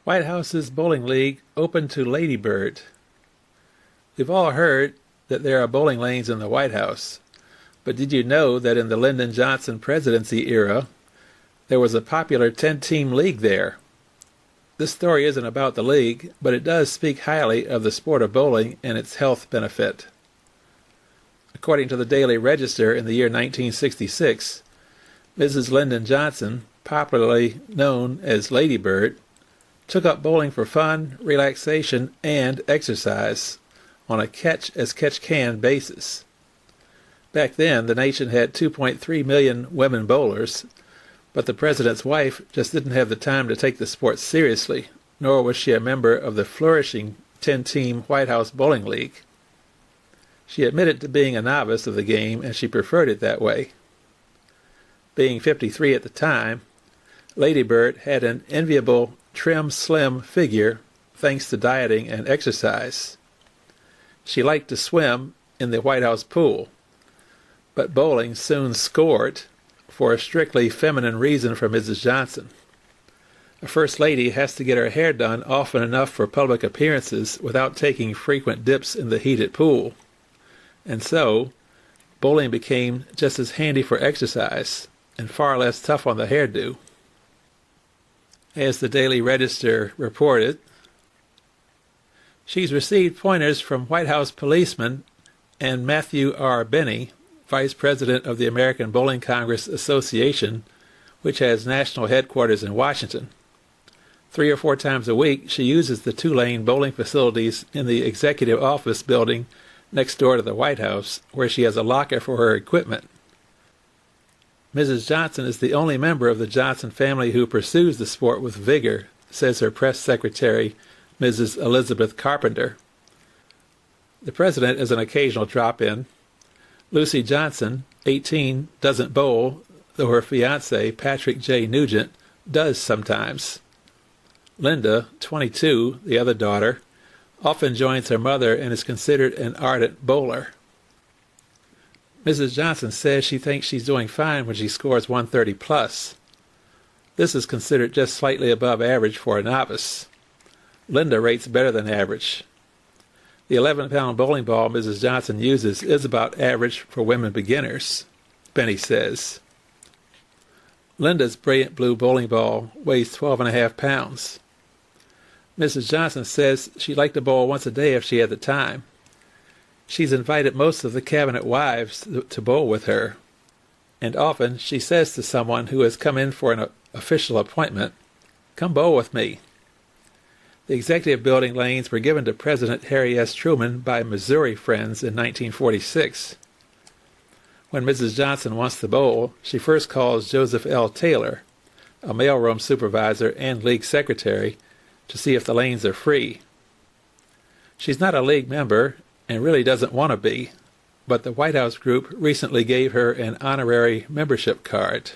White House's bowling league open to Lady Bird. We've all heard that there are bowling lanes in the White House, but did you know that in the Lyndon Johnson presidency era, there was a popular 10-team league there? This story isn't about the league, but it does speak highly of the sport of bowling and its health benefit. According to the Daily Register, in the year 1966, Mrs. Lyndon Johnson, popularly known as Lady Bird, took up bowling for fun, relaxation, and exercise on a catch-as-catch-can basis. Back then, the nation had 2.3 million women bowlers, but the president's wife just didn't have the time to take the sport seriously, nor was she a member of the flourishing 10-team White House Bowling League. She admitted to being a novice of the game, and she preferred it that way. Being 53 at the time, Lady Bird had an enviable, trim, slim figure thanks to dieting and exercise. She liked to swim in the White House pool, but bowling soon scored for a strictly feminine reason for Mrs. Johnson. A First Lady has to get her hair done often enough for public appearances without taking frequent dips in the heated pool. And so, bowling became just as handy for exercise and far less tough on the hairdo. As the Daily Register reported, she's received pointers from White House policeman and Matthew R. Benny, Vice President of the American Bowling Congress Association, which has national headquarters in Washington. 3 or 4 times a week, she uses the 2-lane bowling facilities in the executive office building next door to the White House, where she has a locker for her equipment. Mrs. Johnson is the only member of the Johnson family who pursues the sport with vigor, says her press secretary, Mrs. Elizabeth Carpenter. The president is an occasional drop-in. Lucy Johnson, 18, doesn't bowl, though her fiancé, Patrick J. Nugent, does sometimes. Linda, 22, the other daughter, often joins her mother and is considered an ardent bowler. Mrs. Johnson says she thinks she's doing fine when she scores 130 plus. This is considered just slightly above average for a novice. Linda rates better than average. The 11-pound bowling ball Mrs. Johnson uses is about average for women beginners, Benny says. Linda's brilliant blue bowling ball weighs 12.5 pounds. Mrs. Johnson says she'd like to bowl once a day if she had the time. She's invited most of the cabinet wives to bowl with her, and often she says to someone who has come in for an official appointment, "Come bowl with me." The executive building lanes were given to President Harry S. Truman by Missouri Friends in 1946. When Mrs. Johnson wants to bowl, she first calls Joseph L. Taylor, a mailroom supervisor and league secretary, to see if the lanes are free. She's not a league member and really doesn't want to be, but the White House group recently gave her an honorary membership card.